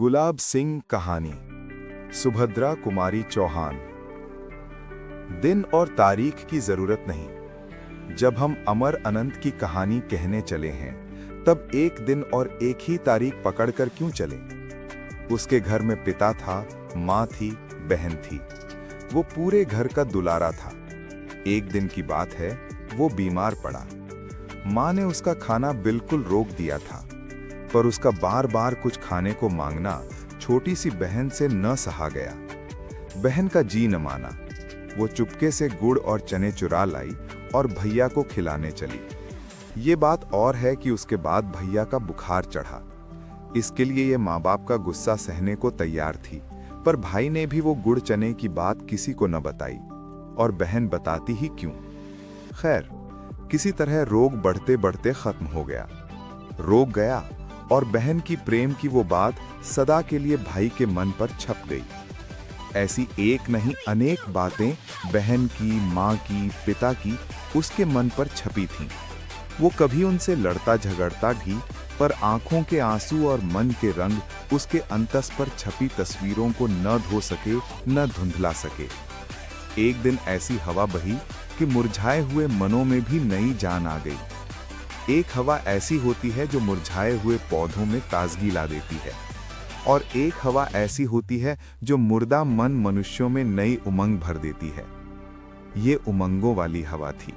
गुलाब सिंह कहानी। सुभद्रा कुमारी चौहान। दिन और तारीख की जरूरत नहीं। जब हम अमर अनंत की कहानी कहने चले हैं तब एक दिन और एक ही तारीख पकड़कर क्यों चले। उसके घर में पिता था, माँ थी, बहन थी। वो पूरे घर का दुलारा था। एक दिन की बात है, वो बीमार पड़ा। माँ ने उसका खाना बिल्कुल रोक दिया था, पर उसका बार बार कुछ खाने को मांगना छोटी सी बहन से न सहा गया। बहन का जी न माना। वो चुपके से गुड़ और चने चुरा लाई और भैया को खिलाने चली। ये बात और है कि उसके बाद भैया का बुखार चढ़ा। इसके लिए ये माँ बाप का गुस्सा सहने को तैयार थी, पर भाई ने भी वो गुड़ चने की बात किसी को न बताई, और बहन बताती ही क्यों। खैर, किसी तरह रोग बढ़ते बढ़ते खत्म हो गया। रोग गया और बहन की प्रेम की वो बात सदा के लिए भाई के मन पर छप गई। ऐसी एक नहीं अनेक बातें बहन की, माँ की, पिता की उसके मन पर छपी थीं। वो कभी उनसे लड़ता झगड़ता भी, पर आंखों के आंसू और मन के रंग उसके अंतस पर छपी तस्वीरों को न धो सके, न धुंधला सके। एक दिन ऐसी हवा बही कि मुरझाए हुए मनों में भी नई जान आ गई। एक हवा ऐसी होती है जो मुरझाए हुए पौधों में ताजगी ला देती है, और एक हवा ऐसी होती है जो मुर्दा मन मनुष्यों में नई उमंग भर देती है। ये उमंगों वाली हवा थी।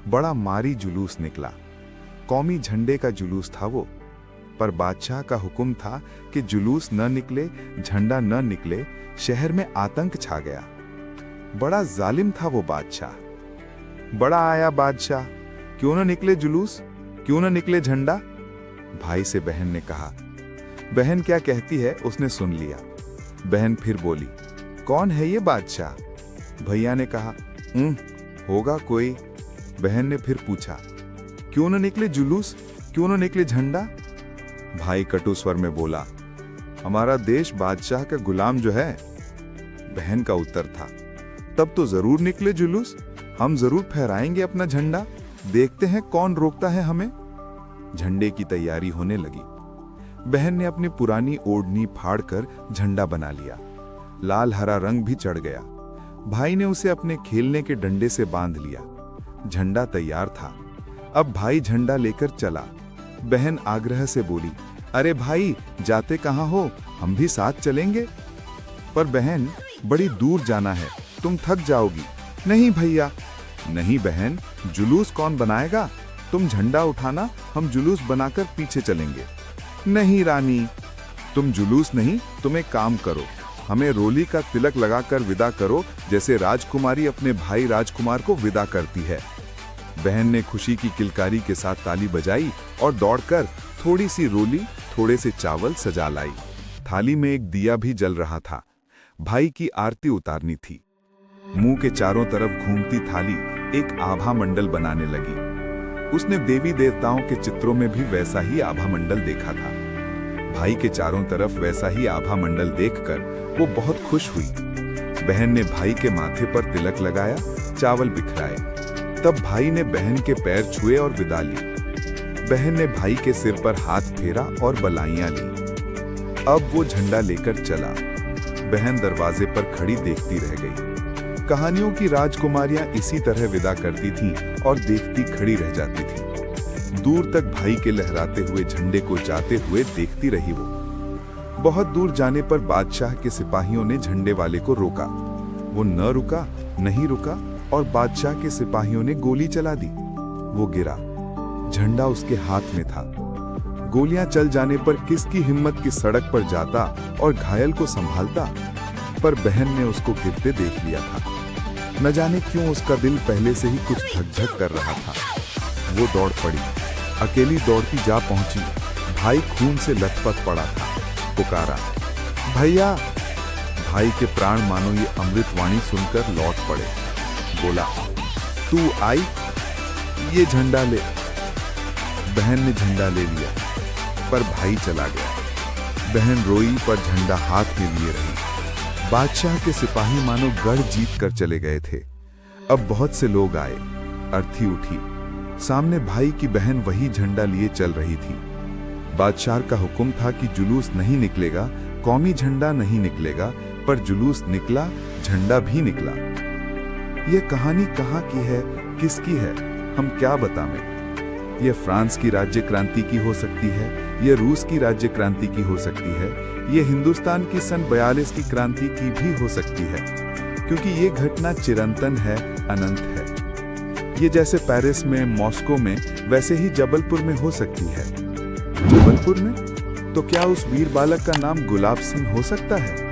बड़ा मारी जुलूस निकला। कौमी झंडे का जुलूस था वो, पर बादशाह का हुक्म था कि जुलूस न निकले, झंडा न निकले, शहर में आतंक छा गया। बड़ा जालिम था वो बादशाह। बड़ा आया बादशाह, क्यों न निकले जुलूस, क्यों न निकले झंडा। भाई से बहन ने कहा। बहन क्या कहती है उसने सुन लिया। बहन फिर बोली, कौन है ये बादशाह। भैया ने कहा, होगा कोई। बहन ने फिर पूछा, क्यों न निकले जुलूस, क्यों न निकले झंडा। भाई कटु स्वर में बोला, हमारा देश बादशाह का गुलाम जो है। बहन का उत्तर था, तब तो जरूर निकले जुलूस, हम जरूर फहराएंगे अपना झंडा, देखते हैं कौन रोकता है हमें। झंडे की तैयारी होने लगी। बहन ने अपनी पुरानी ओढ़नी फाड़कर झंडा बना लिया। लाल हरा रंग भी चढ़ गया। भाई ने उसे अपने खेलने के डंडे से बांध लिया। झंडा तैयार था। अब भाई झंडा लेकर चला। बहन आग्रह से बोली, अरे भाई, जाते कहां हो, हम भी साथ चलेंगे। पर बहन, बड़ी दूर जाना है, तुम थक जाओगी। नहीं भैया। नहीं बहन, जुलूस कौन बनाएगा, तुम झंडा उठाना, हम जुलूस बनाकर पीछे चलेंगे। नहीं रानी, तुम जुलूस नहीं, तुम एक काम करो, हमें रोली का तिलक लगाकर विदा करो, जैसे राजकुमारी अपने भाई राजकुमार को विदा करती है। बहन ने खुशी की किलकारी के साथ ताली बजाई और दौड़कर थोड़ी सी रोली, थोड़े से चावल सजा लाई। थाली में एक दिया भी जल रहा था। भाई की आरती उतारनी थी। मुंह के चारों तरफ घूमती थाली एक आभा मंडल बनाने लगी। उसने देवी देवताओं के चित्रों में भी वैसा ही आभा मंडल देखा था। भाई के चारों तरफ वैसा ही आभा मंडल देखकर वो बहुत खुश हुई। बहन ने भाई के माथे पर तिलक लगाया, चावल बिखराए। तब भाई ने बहन के पैर छुए और विदा ली। बहन ने भाई के सिर पर हाथ फेरा और बलाइयां ली। अब वो झंडा लेकर चला। बहन दरवाजे पर खड़ी देखती रह गई। कहानियों की राजकुमारियां इसी तरह विदा करती थीं और देखती खड़ी रह जाती थीं। दूर तक भाई के लहराते हुए झंडे को जाते हुए देखती रही वो। बहुत दूर जाने पर बादशाह के सिपाहियों ने झंडे वाले को रोका। वो न रुका, नहीं रुका, और बादशाह के सिपाहियों ने गोली चला दी। वो गिरा। झंडा उसके हाथ में था। गोलियां चल जाने पर किसकी हिम्मत की सड़क पर जाता और घायल को संभालता, पर बहन ने उसको गिरते देख लिया था। न जाने क्यों उसका दिल पहले से ही कुछ धक धक कर रहा था। वो दौड़ पड़ी, अकेली दौड़ती जा पहुंची। भाई खून से लथपथ पड़ा था। पुकारा, भैया। भाई के प्राण मानो ये अमृतवाणी सुनकर लौट पड़े। बोला, तू आई, ये झंडा ले। बहन ने झंडा ले लिया, पर भाई चला गया। बहन रोई, पर झंडा हाथ में लिए रही। बादशाह के सिपाही मानो गढ़ जीत कर चले गए थे। अब बहुत से लोग आए। अर्थी उठी। सामने भाई की बहन वही झंडा लिए चल रही थी। बादशाह का हुक्म था कि जुलूस नहीं निकलेगा, कौमी झंडा नहीं निकलेगा, पर जुलूस निकला, झंडा भी निकला। यह कहानी कहाँ की है, किसकी है, हम क्या बताएं? यह फ्रांस की राज्य क्रांति की हो सकती है, यह रूस की राज्य क्रांति की हो सकती है, यह हिंदुस्तान की सन 42 की क्रांति की भी हो सकती है, क्योंकि ये घटना चिरंतन है, अनंत है। ये जैसे पेरिस में, मॉस्को में, वैसे ही जबलपुर में हो सकती है। जबलपुर में? तो क्या उस वीर बालक का नाम गुलाब सिंह हो सकता है?